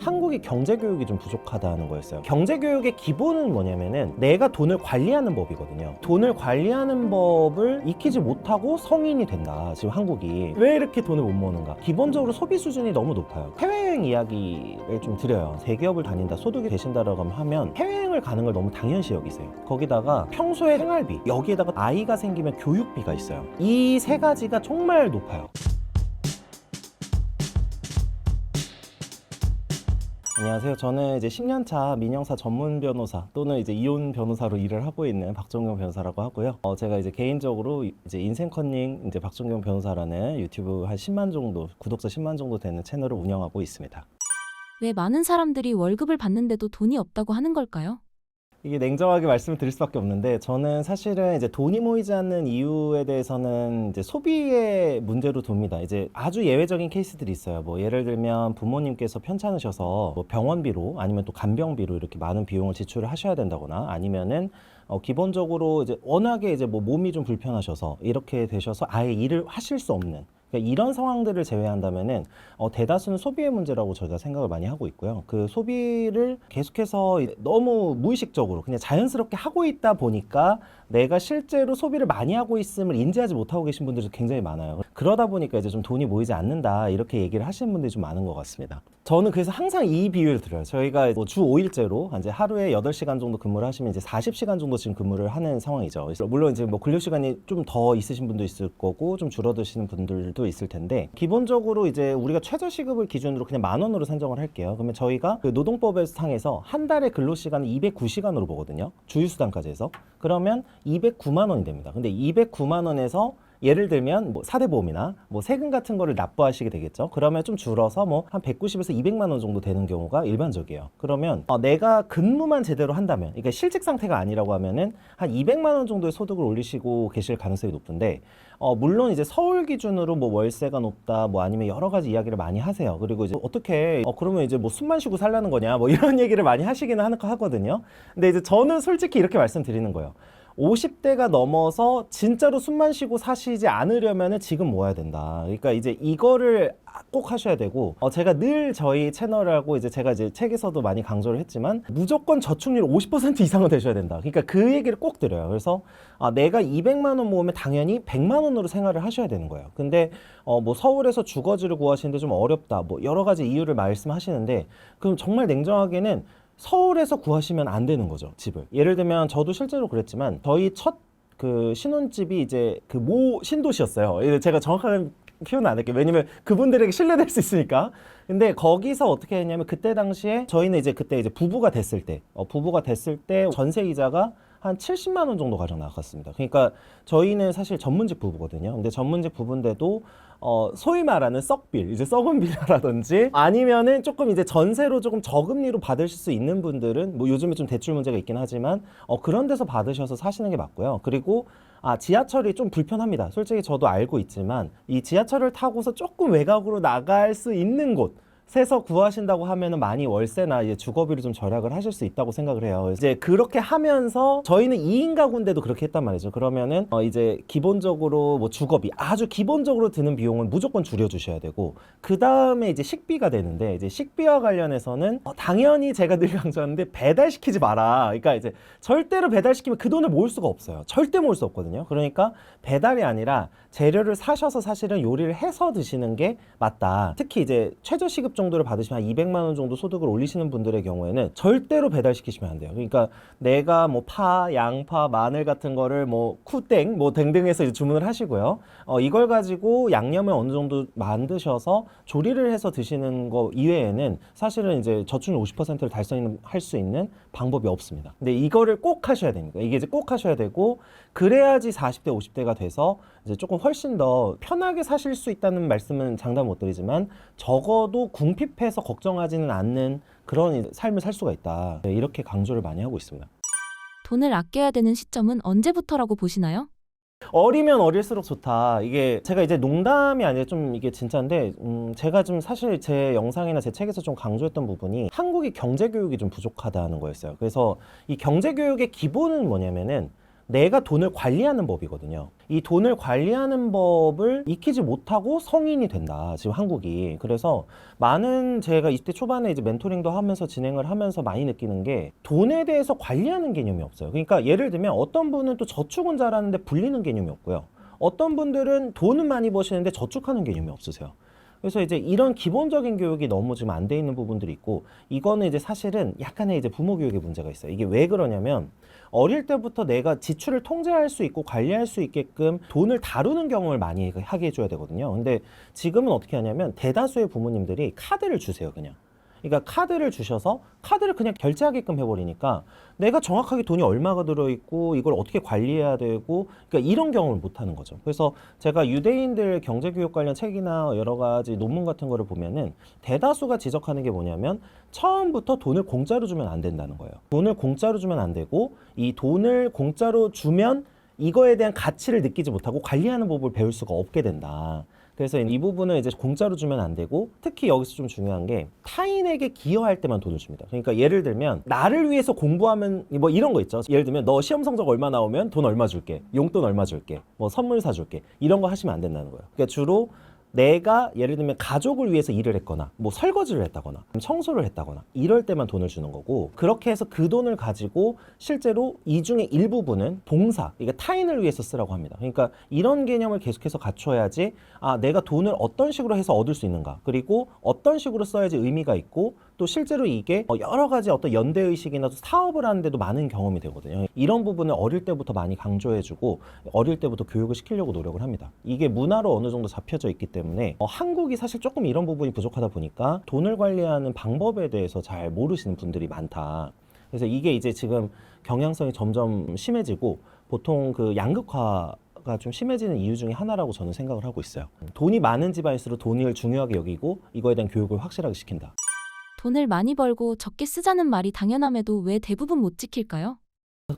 한국이 경제교육이 좀 부족하다는 거였어요. 경제교육의 기본은 뭐냐면은 내가 돈을 관리하는 법이거든요. 돈을 관리하는 법을 익히지 못하고 성인이 된다. 지금 한국이 왜 이렇게 돈을 못 모으는가? 기본적으로 소비 수준이 너무 높아요. 해외여행 이야기를 좀 드려요. 대기업을 다닌다, 소득이 되신다라고 하면 해외여행을 가는 걸 너무 당연시 여기세요. 거기다가 평소에 생활비, 여기에다가 아이가 생기면 교육비가 있어요. 이 세 가지가 정말 높아요. 안녕하세요. 저는 이제 10년차 민영사 전문 변호사 또는 이제 이혼 변호사로 일을 하고 있는 박종경 변호사라고 하고요. 제가 이제 개인적으로 이제 인생 컨닝 이제 박종경 변호사라는 유튜브 한 10만 정도, 구독자 10만 정도 되는 채널을 운영하고 있습니다. 왜 많은 사람들이 월급을 받는데도 돈이 없다고 하는 걸까요? 이게 냉정하게 말씀을 드릴 수밖에 없는데, 저는 사실은 이제 돈이 모이지 않는 이유에 대해서는 이제 소비의 문제로 둡니다. 이제 아주 예외적인 케이스들이 있어요. 뭐 예를 들면 부모님께서 편찮으셔서 뭐 병원비로 아니면 또 간병비로 이렇게 많은 비용을 지출을 하셔야 된다거나, 아니면은 기본적으로 이제 워낙에 이제 뭐 몸이 좀 불편하셔서 이렇게 되셔서 아예 일을 하실 수 없는, 그러니까 이런 상황들을 제외한다면은 대다수는 소비의 문제라고 저희가 생각을 많이 하고 있고요. 그 소비를 계속해서 너무 무의식적으로 그냥 자연스럽게 하고 있다 보니까 내가 실제로 소비를 많이 하고 있음을 인지하지 못하고 계신 분들이 굉장히 많아요. 그러다 보니까 이제 좀 돈이 모이지 않는다, 이렇게 얘기를 하시는 분들이 좀 많은 것 같습니다. 저는 그래서 항상 이 비유를 드려요. 저희가 주 5일제로 이제 하루에 8시간 정도 근무를 하시면 이제 40시간 정도 지금 근무를 하는 상황이죠. 물론 이제 뭐 근로 시간이 좀 더 있으신 분도 있을 거고 좀 줄어드시는 분들도 있을 텐데, 기본적으로 이제 우리가 최저 시급을 기준으로 그냥 10,000원으로 산정을 할게요. 그러면 저희가 그 노동법에 상에서 한 달에 근로 시간을 209시간으로 보거든요. 주휴수당까지 해서. 그러면 209만 원이 됩니다. 근데 209만 원에서 예를 들면 뭐 사대보험이나 뭐 세금 같은 거를 납부하시게 되겠죠. 그러면 좀 줄어서 뭐 한 190에서 200만 원 정도 되는 경우가 일반적이에요. 그러면 내가 근무만 제대로 한다면, 그러니까 실직 상태가 아니라고 하면은 한 200만 원 정도의 소득을 올리시고 계실 가능성이 높은데, 물론 이제 서울 기준으로 뭐 월세가 높다, 뭐 아니면 여러 가지 이야기를 많이 하세요. 그리고 이제 어떻게 그러면 이제 뭐 숨만 쉬고 살라는 거냐, 뭐 이런 얘기를 많이 하시기는 하거든요. 근데 이제 저는 솔직히 이렇게 말씀드리는 거예요. 50대가 넘어서 진짜로 숨만 쉬고 사시지 않으려면 지금 모아야 된다. 그러니까 이제 이거를 꼭 하셔야 되고, 제가 늘 저희 채널하고 이제 제가 이제 책에서도 많이 강조를 했지만 무조건 저축률 50% 이상은 되셔야 된다. 그러니까 그 얘기를 꼭 드려요. 그래서 내가 200만 원 모으면 당연히 100만 원으로 생활을 하셔야 되는 거예요. 근데 뭐 서울에서 주거지를 구하시는데 좀 어렵다, 뭐 여러 가지 이유를 말씀하시는데, 그럼 정말 냉정하게는 서울에서 구하시면 안 되는 거죠, 집을. 예를 들면 저도 실제로 그랬지만 저희 첫 그 신혼집이 이제 그 모 신도시였어요. 제가 정확한 표현 안 할게요. 왜냐면 그분들에게 신뢰될 수 있으니까. 근데 거기서 어떻게 했냐면, 그때 당시에 저희는 이제 그때 이제 부부가 됐을 때 전세 이자가 한 70만 원 정도 가량 나갔습니다. 그러니까 저희는 사실 전문직 부부거든요. 근데 전문직 부부인데도 소위 말하는 썩빌, 이제 썩은 빌라라든지 아니면은 조금 이제 전세로 조금 저금리로 받으실 수 있는 분들은 뭐 요즘에 좀 대출 문제가 있긴 하지만 그런 데서 받으셔서 사시는 게 맞고요. 그리고 지하철이 좀 불편합니다. 솔직히 저도 알고 있지만 이 지하철을 타고서 조금 외곽으로 나갈 수 있는 곳 세서 구하신다고 하면은 많이 월세나 이제 주거비를 좀 절약을 하실 수 있다고 생각을 해요. 이제 그렇게 하면서 저희는 2인 가구인데도 그렇게 했단 말이죠. 그러면은 이제 기본적으로 뭐 주거비, 아주 기본적으로 드는 비용은 무조건 줄여주셔야 되고, 그 다음에 이제 식비가 되는데, 이제 식비와 관련해서는 당연히 제가 늘 강조하는데 배달시키지 마라. 그러니까 이제 절대로 배달시키면 그 돈을 모을 수가 없어요. 절대 모을 수 없거든요. 그러니까 배달이 아니라 재료를 사셔서 사실은 요리를 해서 드시는 게 맞다. 특히 이제 최저 시급 정도를 받으시면 한 200만 원 정도 소득을 올리시는 분들의 경우에는 절대로 배달시키시면 안 돼요. 그러니까 내가 뭐 파, 양파, 마늘 같은 거를 뭐 쿠땡, 뭐 등등해서 이제 주문을 하시고요. 이걸 가지고 양념을 어느 정도 만드셔서 조리를 해서 드시는 거 이외에는 사실은 이제 저축률 50%를 달성할 수 있는 방법이 없습니다. 근데 이거를 꼭 하셔야 됩니다. 이게 이제 꼭 하셔야 되고, 그래야지 40대, 50대가 돼서 이제 조금 훨씬 더 편하게 사실 수 있다는 말씀은 장담 못 드리지만 적어도 궁핍해서 걱정하지는 않는 그런 삶을 살 수가 있다. 이렇게 강조를 많이 하고 있습니다. 돈을 아껴야 되는 시점은 언제부터라고 보시나요? 어리면 어릴수록 좋다. 이게 제가 이제 농담이 아니라 좀 이게 진짜인데, 제가 좀 사실 제 영상이나 제 책에서 좀 강조했던 부분이 한국이 경제교육이 좀 부족하다는 거였어요. 그래서 이 경제교육의 기본은 뭐냐면은 내가 돈을 관리하는 법이거든요. 이 돈을 관리하는 법을 익히지 못하고 성인이 된다. 지금 한국이. 그래서 많은 제가 20대 초반에 이제 멘토링도 하면서 진행을 하면서 많이 느끼는 게 돈에 대해서 관리하는 개념이 없어요. 그러니까 예를 들면 어떤 분은 또 저축은 잘하는데 불리는 개념이 없고요. 어떤 분들은 돈은 많이 버시는데 저축하는 개념이 없으세요. 그래서 이제 이런 기본적인 교육이 너무 지금 안 돼 있는 부분들이 있고, 이거는 이제 사실은 약간의 이제 부모 교육의 문제가 있어요. 이게 왜 그러냐면 어릴 때부터 내가 지출을 통제할 수 있고 관리할 수 있게끔 돈을 다루는 경험을 많이 하게 해줘야 되거든요. 근데 지금은 어떻게 하냐면 대다수의 부모님들이 카드를 주세요, 그냥. 그러니까 카드를 주셔서 카드를 그냥 결제하게끔 해버리니까 내가 정확하게 돈이 얼마가 들어있고 이걸 어떻게 관리해야 되고, 그러니까 이런 경험을 못 하는 거죠. 그래서 제가 유대인들 경제교육 관련 책이나 여러 가지 논문 같은 거를 보면은 대다수가 지적하는 게 뭐냐면 처음부터 돈을 공짜로 주면 안 된다는 거예요. 돈을 공짜로 주면 안 되고, 이 돈을 공짜로 주면 이거에 대한 가치를 느끼지 못하고 관리하는 법을 배울 수가 없게 된다. 그래서 이 부분은 이제 공짜로 주면 안 되고, 특히 여기서 좀 중요한 게 타인에게 기여할 때만 돈을 줍니다. 그러니까 예를 들면 나를 위해서 공부하면 뭐 이런 거 있죠. 예를 들면 너 시험 성적 얼마 나오면 돈 얼마 줄게, 용돈 얼마 줄게, 뭐 선물 사줄게, 이런 거 하시면 안 된다는 거예요. 그러니까 주로 내가 예를 들면 가족을 위해서 일을 했거나 뭐 설거지를 했다거나 청소를 했다거나 이럴 때만 돈을 주는 거고, 그렇게 해서 그 돈을 가지고 실제로 이 중에 일부분은 봉사, 그러니까 타인을 위해서 쓰라고 합니다. 그러니까 이런 개념을 계속해서 갖춰야지 내가 돈을 어떤 식으로 해서 얻을 수 있는가, 그리고 어떤 식으로 써야지 의미가 있고, 또 실제로 이게 여러 가지 어떤 연대의식이나 사업을 하는데도 많은 경험이 되거든요. 이런 부분을 어릴 때부터 많이 강조해주고 어릴 때부터 교육을 시키려고 노력을 합니다. 이게 문화로 어느 정도 잡혀져 있기 때문에 한국이 사실 조금 이런 부분이 부족하다 보니까 돈을 관리하는 방법에 대해서 잘 모르시는 분들이 많다. 그래서 이게 이제 지금 경향성이 점점 심해지고 보통 그 양극화가 좀 심해지는 이유 중에 하나라고 저는 생각을 하고 있어요. 돈이 많은 집안일수록 돈을 중요하게 여기고 이거에 대한 교육을 확실하게 시킨다. 돈을 많이 벌고 적게 쓰자는 말이 당연함에도 왜 대부분 못 지킬까요?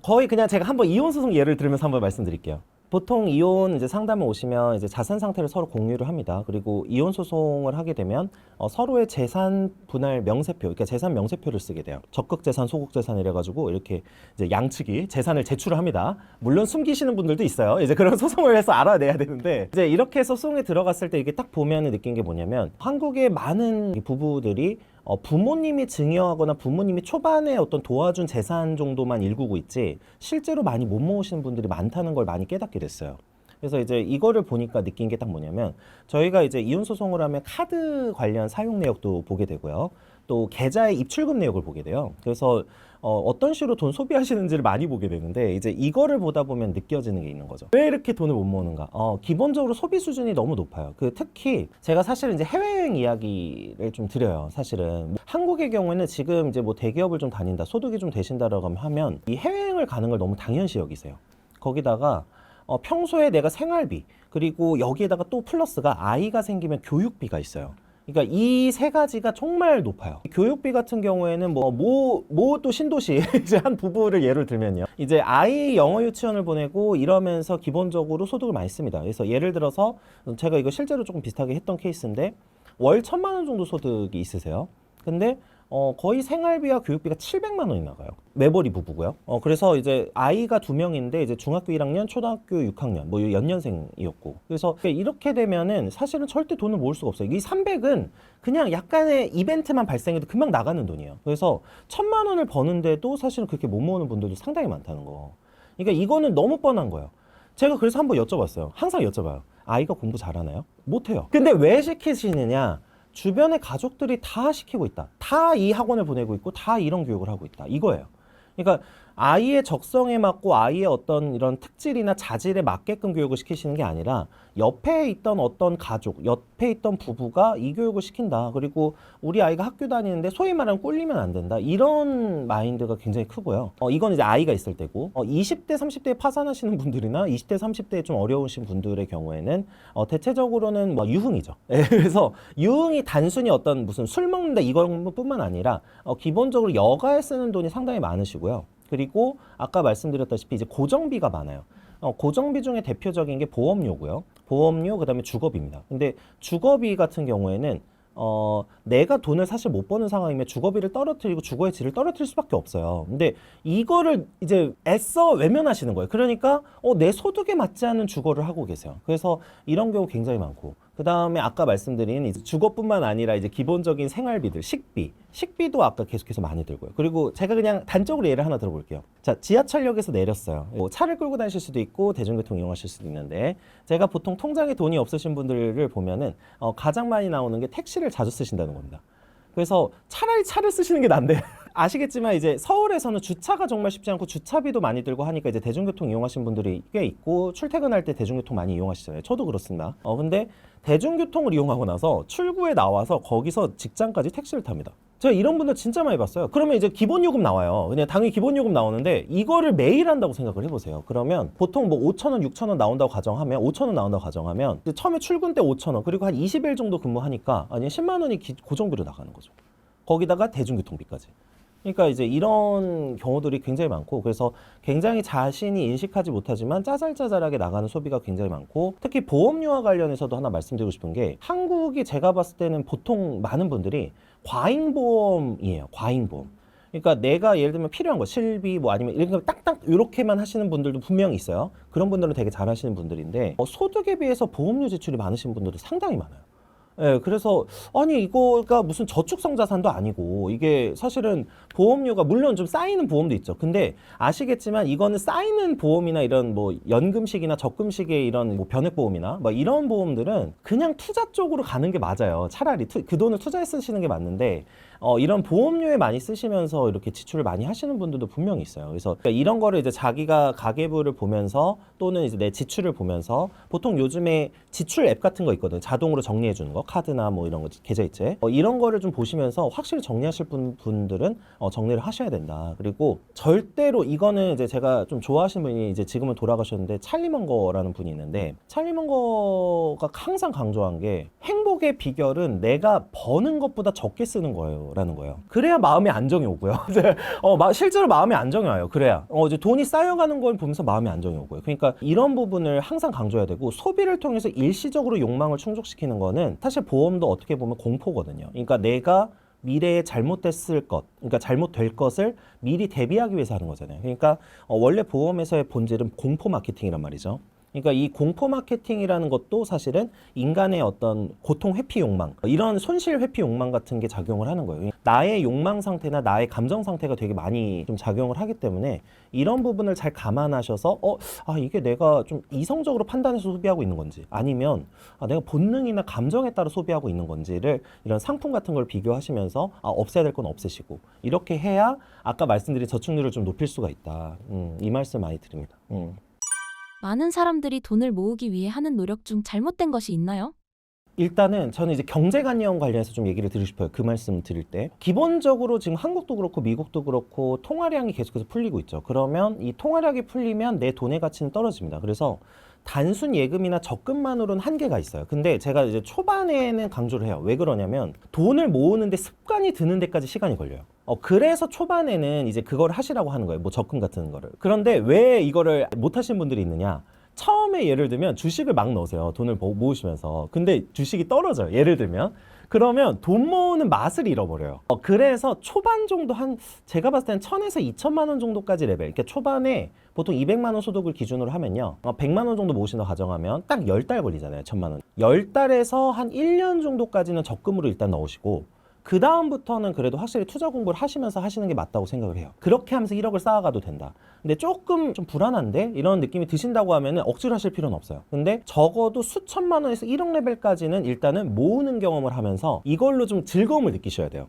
거의 그냥 제가 한번 이혼 소송 예를 들면서 한번 말씀드릴게요. 보통 이혼 이제 상담을 오시면 이제 자산 상태를 서로 공유를 합니다. 그리고 이혼 소송을 하게 되면 서로의 재산 분할 명세표, 그러니까 재산 명세표를 쓰게 돼요. 적극 재산, 소극 재산 이래가지고 이렇게 이제 양측이 재산을 제출을 합니다. 물론 숨기시는 분들도 있어요. 이제 그런 소송을 해서 알아내야 되는데, 이제 이렇게 해서 소송에 들어갔을 때 이게 딱 보면 느낀 게 뭐냐면 한국의 많은 부부들이 부모님이 증여하거나 부모님이 초반에 어떤 도와준 재산 정도만 일구고 있지 실제로 많이 못 모으시는 분들이 많다는 걸 많이 깨닫게 됐어요. 그래서 이제 이거를 보니까 느낀 게 딱 뭐냐면, 저희가 이제 이혼 소송을 하면 카드 관련 사용 내역도 보게 되고요. 또 계좌의 입출금 내역을 보게 돼요. 그래서 어떤 식으로 돈 소비하시는지를 많이 보게 되는데, 이제 이거를 보다 보면 느껴지는 게 있는 거죠. 왜 이렇게 돈을 못 모으는가? 기본적으로 소비 수준이 너무 높아요. 특히 제가 사실은 이제 해외여행 이야기를 좀 드려요. 사실은 한국의 경우에는 지금 이제 뭐 대기업을 좀 다닌다, 소득이 좀 되신다라고 하면 이 해외여행을 가는 걸 너무 당연시 여기세요. 거기다가 평소에 내가 생활비, 그리고 여기에다가 또 플러스가 아이가 생기면 교육비가 있어요. 그러니까 이 세 가지가 정말 높아요. 교육비 같은 경우에는 또 신도시 이제 한 부부를 예를 들면요, 이제 아이 영어 유치원을 보내고 이러면서 기본적으로 소득을 많이 씁니다. 그래서 예를 들어서 제가 이거 실제로 조금 비슷하게 했던 케이스인데, 월 1,000만 원 정도 소득이 있으세요. 근데 거의 생활비와 교육비가 700만 원이 나가요. 매벌이 부부고요. 그래서 이제 아이가 2명인데 이제 중학교 1학년, 초등학교 6학년, 뭐 연년생이었고. 그래서 이렇게 되면은 사실은 절대 돈을 모을 수가 없어요. 이 300은 그냥 약간의 이벤트만 발생해도 금방 나가는 돈이에요. 그래서 1,000만 원을 버는데도 사실은 그렇게 못 모으는 분들도 상당히 많다는 거. 그러니까 이거는 너무 뻔한 거예요. 제가 그래서 한번 여쭤봤어요. 항상 여쭤봐요. 아이가 공부 잘하나요? 못해요. 근데 왜 시키시느냐? 주변의 가족들이 다 시키고 있다. 다 이 학원을 보내고 있고 다 이런 교육을 하고 있다. 이거예요. 그러니까 아이의 적성에 맞고 아이의 어떤 이런 특질이나 자질에 맞게끔 교육을 시키시는 게 아니라 옆에 있던 어떤 가족, 옆에 있던 부부가 이 교육을 시킨다. 그리고 우리 아이가 학교 다니는데 소위 말하면 꿀리면 안 된다. 이런 마인드가 굉장히 크고요. 이건 이제 아이가 있을 때고, 20대, 30대에 파산하시는 분들이나 20대, 30대에 좀 어려우신 분들의 경우에는 대체적으로는 뭐 유흥이죠. 그래서 유흥이 단순히 어떤 무슨 술 먹는다 이것뿐만 아니라 기본적으로 여가에 쓰는 돈이 상당히 많으시고요. 그리고 아까 말씀드렸다시피 이제 고정비가 많아요. 고정비 중에 대표적인 게 보험료고요. 보험료, 그다음에 주거비입니다. 근데 주거비 같은 경우에는 내가 돈을 사실 못 버는 상황이면 주거비를 떨어뜨리고 주거의 질을 떨어뜨릴 수밖에 없어요. 근데 이거를 이제 애써 외면하시는 거예요. 그러니까 내 소득에 맞지 않는 주거를 하고 계세요. 그래서 이런 경우 굉장히 많고, 그 다음에 아까 말씀드린 이제 주거뿐만 아니라 이제 기본적인 생활비들, 식비도 아까 계속해서 많이 들고요. 그리고 제가 그냥 단적으로 예를 하나 들어볼게요. 자, 지하철역에서 내렸어요. 뭐 차를 끌고 다니실 수도 있고 대중교통 이용하실 수도 있는데, 제가 보통 통장에 돈이 없으신 분들을 보면은 가장 많이 나오는 게 택시를 자주 쓰신다는 겁니다. 그래서 차라리 차를 쓰시는 게 난데 아시겠지만 이제 서울에서는 주차가 정말 쉽지 않고 주차비도 많이 들고 하니까 이제 대중교통 이용하시는 분들이 꽤 있고, 출퇴근할 때 대중교통 많이 이용하시잖아요. 저도 그렇습니다. 근데 대중교통을 이용하고 나서 출구에 나와서 거기서 직장까지 택시를 탑니다. 제가 이런 분들 진짜 많이 봤어요. 그러면 이제 기본 요금 나와요. 그냥 당연히 기본 요금 나오는데 이거를 매일 한다고 생각을 해보세요. 그러면 보통 뭐 5,000원, 6,000원 나온다고 가정하면, 5,000원 나온다고 가정하면 처음에 출근 때 5,000원, 그리고 한 20일 정도 근무하니까 아니 10만 원이 고정비로 나가는 거죠. 거기다가 대중교통비까지. 그러니까 이제 이런 경우들이 굉장히 많고, 그래서 굉장히 자신이 인식하지 못하지만 짜잘짜잘하게 나가는 소비가 굉장히 많고, 특히 보험료와 관련해서도 하나 말씀드리고 싶은 게, 한국이 제가 봤을 때는 보통 많은 분들이 과잉보험이에요. 과잉보험. 그러니까 내가 예를 들면 필요한 거, 실비 뭐 아니면 이렇게 딱딱 이렇게만 하시는 분들도 분명히 있어요. 그런 분들은 되게 잘 하시는 분들인데, 소득에 비해서 보험료 지출이 많으신 분들도 상당히 많아요. 예, 그래서 아니 이거가 무슨 저축성 자산도 아니고, 이게 사실은 보험료가 물론 좀 쌓이는 보험도 있죠. 근데 아시겠지만 이거는 쌓이는 보험이나 이런 뭐 연금식이나 적금식의 이런 뭐 변액보험이나 뭐 이런 보험들은 그냥 투자 쪽으로 가는 게 맞아요. 차라리 그 돈을 투자해 쓰시는 게 맞는데, 이런 보험료에 많이 쓰시면서 이렇게 지출을 많이 하시는 분들도 분명히 있어요. 그래서 이런 거를 이제 자기가 가계부를 보면서 또는 이제 내 지출을 보면서, 보통 요즘에 지출 앱 같은 거 있거든요. 자동으로 정리해 주는 거, 카드나 뭐 이런 거, 계좌이체, 이런 거를 좀 보시면서 확실히 정리하실 분들은 정리를 하셔야 된다. 그리고 절대로 이거는 이제 제가 좀 좋아하시는 분이 이제 지금은 돌아가셨는데 찰리먼거라는 분이 있는데, 찰리먼거가 항상 강조한 게 행복의 비결은 내가 버는 것보다 적게 쓰는 거예요 라는 거예요. 그래야 마음의 안정이 오고요. 실제로 마음의 안정이 와요. 그래야 이제 돈이 쌓여가는 걸 보면서 마음의 안정이 오고요. 그러니까 이런 부분을 항상 강조해야 되고, 소비를 통해서 일시적으로 욕망을 충족시키는 거는 사실 보험도 어떻게 보면 공포거든요. 그러니까 내가 미래에 잘못됐을 것, 그러니까 잘못될 것을 미리 대비하기 위해서 하는 거잖아요. 그러니까 원래 보험에서의 본질은 공포 마케팅이란 말이죠. 그러니까 이 공포 마케팅이라는 것도 사실은 인간의 어떤 고통 회피 욕망, 이런 손실 회피 욕망 같은 게 작용을 하는 거예요. 나의 욕망 상태나 나의 감정 상태가 되게 많이 좀 작용을 하기 때문에, 이런 부분을 잘 감안하셔서 이게 내가 좀 이성적으로 판단해서 소비하고 있는 건지, 아니면 내가 본능이나 감정에 따라 소비하고 있는 건지를, 이런 상품 같은 걸 비교하시면서 없애야 될 건 없애시고, 이렇게 해야 아까 말씀드린 저축률을 좀 높일 수가 있다. 이 말씀 많이 드립니다. 많은 사람들이 돈을 모으기 위해 하는 노력 중 잘못된 것이 있나요? 일단은 저는 이제 경제관념 관련해서 좀 얘기를 드리고 싶어요. 그 말씀 드릴 때, 기본적으로 지금 한국도 그렇고 미국도 그렇고 통화량이 계속해서 풀리고 있죠. 그러면 이 통화량이 풀리면 내 돈의 가치는 떨어집니다. 그래서 단순 예금이나 적금만으로는 한계가 있어요. 근데 제가 이제 초반에는 강조를 해요. 왜 그러냐면 돈을 모으는데 습관이 드는 데까지 시간이 걸려요. 그래서 초반에는 이제 그걸 하시라고 하는 거예요. 뭐 적금 같은 거를. 그런데 왜 이거를 못 하시는 분들이 있느냐? 처음에 예를 들면 주식을 막 넣으세요. 돈을 모으시면서. 근데 주식이 떨어져요. 예를 들면. 그러면 돈 모으는 맛을 잃어버려요. 그래서 초반 정도 제가 봤을 때는 1,000에서 2,000만 원 정도까지 레벨. 그러니까 초반에 보통 200만 원 소득을 기준으로 하면요. 100만 원 정도 모으신다고 가정하면 딱 10달 걸리잖아요. 1,000만 원. 10달에서 한 1년 정도까지는 적금으로 일단 넣으시고, 그 다음부터는 그래도 확실히 투자 공부를 하시면서 하시는 게 맞다고 생각을 해요. 그렇게 하면서 1억을 쌓아가도 된다. 근데 조금 좀 불안한데? 이런 느낌이 드신다고 하면 억지로 하실 필요는 없어요. 근데 적어도 수천만 원에서 1억 레벨까지는 일단은 모으는 경험을 하면서 이걸로 좀 즐거움을 느끼셔야 돼요.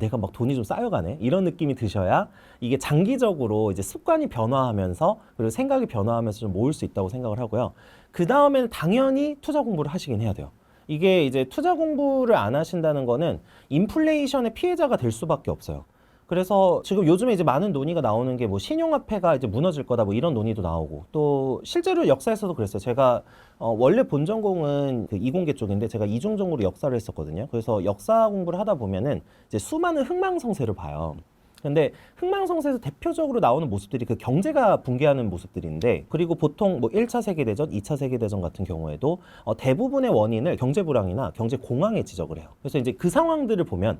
내가 막 돈이 좀 쌓여가네, 이런 느낌이 드셔야 이게 장기적으로 이제 습관이 변화하면서, 그리고 생각이 변화하면서 좀 모을 수 있다고 생각을 하고요. 그 다음에는 당연히 투자 공부를 하시긴 해야 돼요. 이게 이제 투자 공부를 안 하신다는 거는 인플레이션의 피해자가 될 수밖에 없어요. 그래서 지금 요즘에 이제 많은 논의가 나오는 게 뭐 신용화폐가 이제 무너질 거다, 뭐 이런 논의도 나오고, 또 실제로 역사에서도 그랬어요. 제가 원래 본 전공은 그 이공계 쪽인데 제가 이중 전공으로 역사를 했었거든요. 그래서 역사 공부를 하다 보면은 이제 수많은 흥망성쇠를 봐요. 근데 흥망성쇠에서 대표적으로 나오는 모습들이 그 경제가 붕괴하는 모습들인데, 그리고 보통 뭐 1차 세계대전, 2차 세계대전 같은 경우에도 대부분의 원인을 경제 불황이나 경제 공황에 지적을 해요. 그래서 이제 그 상황들을 보면,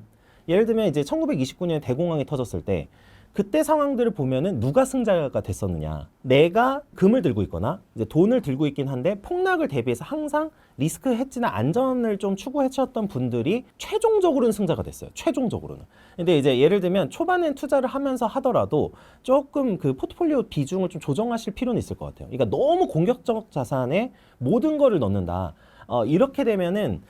예를 들면 이제 1929년에 대공황이 터졌을 때 그때 상황들을 보면은 누가 승자가 됐었느냐. 내가 금을 들고 있거나 이제 돈을 들고 있긴 한데 폭락을 대비해서 항상 리스크 헤지나 안전을 좀 추구해쳤던 분들이 최종적으로는 승자가 됐어요. 최종적으로는. 근데 이제 예를 들면 초반엔 투자를 하면서 하더라도 조금 그 포트폴리오 비중을 좀 조정하실 필요는 있을 것 같아요. 그러니까 너무 공격적 자산에 모든 거를 넣는다. 이렇게 되면은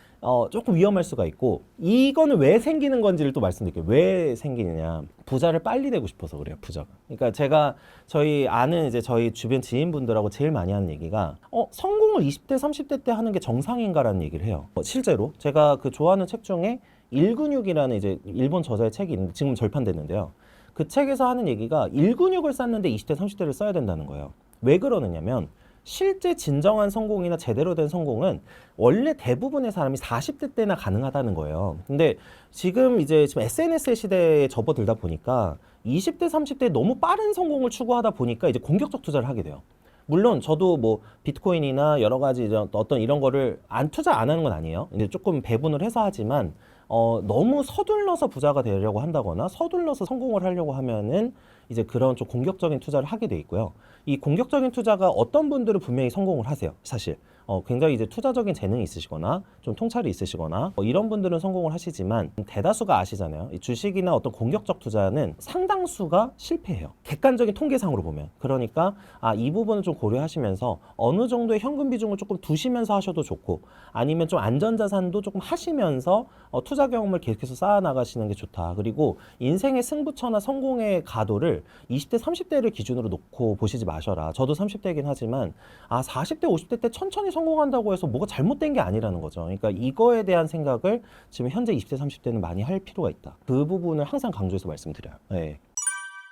조금 위험할 수가 있고, 이거는 왜 생기는 건지를 또 말씀드릴게요. 왜 생기느냐. 부자를 빨리 되고 싶어서 그래요, 부자가. 그러니까 제가 저희 아는 이제 저희 주변 지인분들하고 제일 많이 하는 얘기가 성공을 20대, 30대 때 하는 게 정상인가라는 얘기를 해요. 실제로 제가 그 좋아하는 책 중에 일근육이라는 이제 일본 저자의 책이 있는데 지금 절판됐는데요. 그 책에서 하는 얘기가 일근육을 쌓는데 20대, 30대를 써야 된다는 거예요. 왜 그러느냐면 실제 진정한 성공이나 제대로 된 성공은 원래 대부분의 사람이 40대 때나 가능하다는 거예요. 근데 지금 SNS의 시대에 접어들다 보니까 20대, 30대 너무 빠른 성공을 추구하다 보니까 이제 공격적 투자를 하게 돼요. 물론 저도 뭐 비트코인이나 여러 가지 어떤 이런 거를 투자 안 하는 건 아니에요. 이제 조금 배분을 해서 하지만 너무 서둘러서 부자가 되려고 한다거나 서둘러서 성공을 하려고 하면은 이제 그런 좀 공격적인 투자를 하게 돼 있고요. 이 공격적인 투자가 어떤 분들은 분명히 성공을 하세요. 사실 굉장히 이제 투자적인 재능이 있으시거나 좀 통찰이 있으시거나 이런 분들은 성공을 하시지만 대다수가 아시잖아요. 이 주식이나 어떤 공격적 투자는 상당수가 실패해요. 객관적인 통계상으로 보면. 그러니까 이 부분을 좀 고려하시면서 어느 정도의 현금 비중을 조금 두시면서 하셔도 좋고, 아니면 좀 안전자산도 조금 하시면서 투자 경험을 계속해서 쌓아 나가시는 게 좋다. 그리고 인생의 승부처나 성공의 가도를 20대, 30대를 기준으로 놓고 보시지 마셔라. 저도 30대이긴 하지만 40대, 50대 때 천천히 성공한다고 해서 뭐가 잘못된 게 아니라는 거죠. 그러니까 이거에 대한 생각을 지금 현재 20대, 30대는 많이 할 필요가 있다. 그 부분을 항상 강조해서 말씀드려요. 네.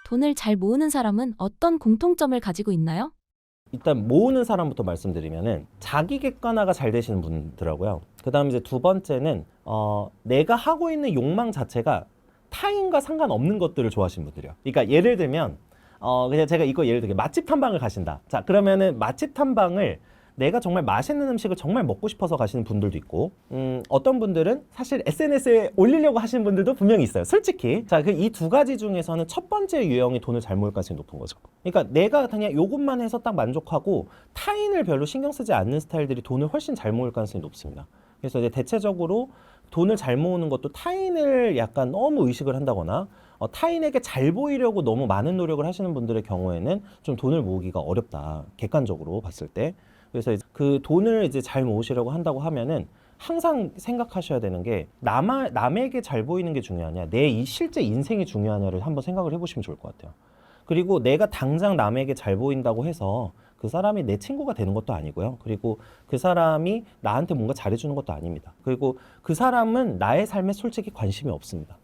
돈을 잘 모으는 사람은 어떤 공통점을 가지고 있나요? 일단 모으는 사람부터 말씀드리면은 자기 객관화가 잘 되시는 분들하고요. 그다음 이제 두 번째는 내가 하고 있는 욕망 자체가 타인과 상관없는 것들을 좋아하시는 분들이요. 그러니까 예를 들면 그냥 제가 이거 예를 들게 맛집 탐방을 가신다. 자, 그러면은 맛집 탐방을 내가 정말 맛있는 음식을 정말 먹고 싶어서 가시는 분들도 있고, 어떤 분들은 사실 SNS에 올리려고 하시는 분들도 분명히 있어요. 솔직히. 자, 이 두 가지 중에서는 첫 번째 유형이 돈을 잘 모을 가능성이 높은 거죠. 그러니까 내가 그냥 요것만 해서 딱 만족하고 타인을 별로 신경 쓰지 않는 스타일들이 돈을 훨씬 잘 모을 가능성이 높습니다. 그래서 이제 대체적으로 돈을 잘 모으는 것도 타인을 약간 너무 의식을 한다거나 타인에게 잘 보이려고 너무 많은 노력을 하시는 분들의 경우에는 좀 돈을 모으기가 어렵다. 객관적으로 봤을 때. 그래서 그 돈을 이제 잘 모으시려고 한다고 하면은 항상 생각하셔야 되는 게 남에게 잘 보이는 게 중요하냐, 내 이 실제 인생이 중요하냐를 한번 생각을 해보시면 좋을 것 같아요. 그리고 내가 당장 남에게 잘 보인다고 해서 그 사람이 내 친구가 되는 것도 아니고요. 그리고 그 사람이 나한테 뭔가 잘해주는 것도 아닙니다. 그리고 그 사람은 나의 삶에 솔직히 관심이 없습니다.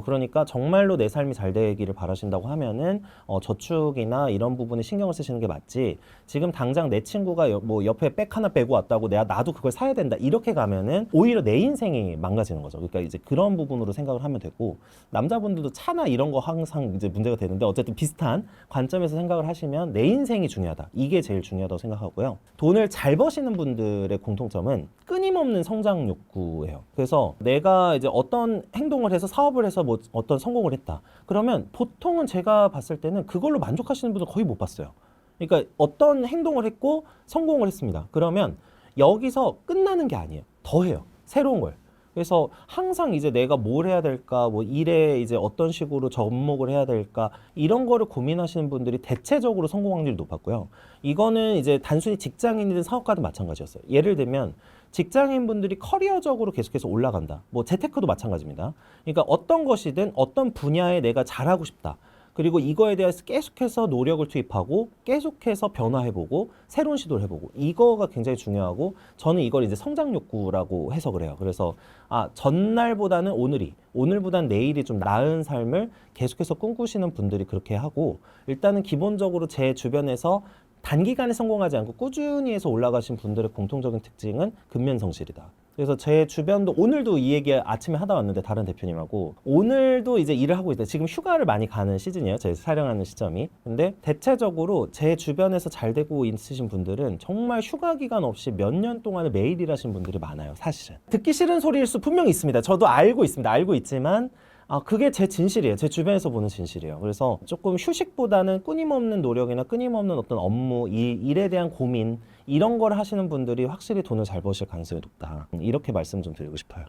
그러니까 정말로 내 삶이 잘 되기를 바라신다고 하면은 저축이나 이런 부분에 신경을 쓰시는 게 맞지, 지금 당장 내 친구가 뭐 옆에 백 하나 빼고 왔다고 나도 그걸 사야 된다 이렇게 가면은 오히려 내 인생이 망가지는 거죠. 그러니까 이제 그런 부분으로 생각을 하면 되고, 남자분들도 차나 이런 거 항상 이제 문제가 되는데 어쨌든 비슷한 관점에서 생각을 하시면 내 인생이 중요하다, 이게 제일 중요하다고 생각하고요. 돈을 잘 버시는 분들의 공통점은 끊임없는 성장 욕구예요. 그래서 내가 이제 어떤 행동을 해서 사업을 해서 뭐 어떤 성공을 했다. 그러면 보통은 제가 봤을 때는 그걸로 만족하시는 분들 거의 못 봤어요. 그러니까 어떤 행동을 했고 성공을 했습니다. 그러면 여기서 끝나는 게 아니에요. 더 해요. 새로운 걸. 그래서 항상 이제 내가 뭘 해야 될까, 뭐 일에 이제 어떤 식으로 접목을 해야 될까, 이런 거를 고민하시는 분들이 대체적으로 성공 확률이 높았고요. 이거는 이제 단순히 직장인이든 사업가든 마찬가지였어요. 예를 들면 직장인 분들이 커리어적으로 계속해서 올라간다. 뭐 재테크도 마찬가지입니다. 그러니까 어떤 것이든 어떤 분야에 내가 잘하고 싶다. 그리고 이거에 대해서 계속해서 노력을 투입하고 계속해서 변화해보고 새로운 시도를 해보고, 이거가 굉장히 중요하고, 저는 이걸 이제 성장 욕구라고 해석을 해요. 그래서 전날보다는 오늘보다는 내일이 좀 나은 삶을 계속해서 꿈꾸시는 분들이 그렇게 하고, 일단은 기본적으로 제 주변에서 단기간에 성공하지 않고 꾸준히 해서 올라가신 분들의 공통적인 특징은 근면성실이다. 그래서 제 주변도 오늘도 이 얘기 아침에 하다 왔는데 다른 대표님하고 오늘도 이제 일을 하고 있어요. 지금 휴가를 많이 가는 시즌이에요. 제 촬영하는 시점이. 근데 대체적으로 제 주변에서 잘 되고 있으신 분들은 정말 휴가 기간 없이 몇 년 동안을 매일 일하신 분들이 많아요. 사실은. 듣기 싫은 소리일 수 분명히 있습니다. 저도 알고 있습니다. 알고 있지만 그게 제 진실이에요. 제 주변에서 보는 진실이에요. 그래서 조금 휴식보다는 끊임없는 노력이나 끊임없는 어떤 업무, 일에 대한 고민 이런 걸 하시는 분들이 확실히 돈을 잘 버실 가능성이 높다. 이렇게 말씀 좀 드리고 싶어요.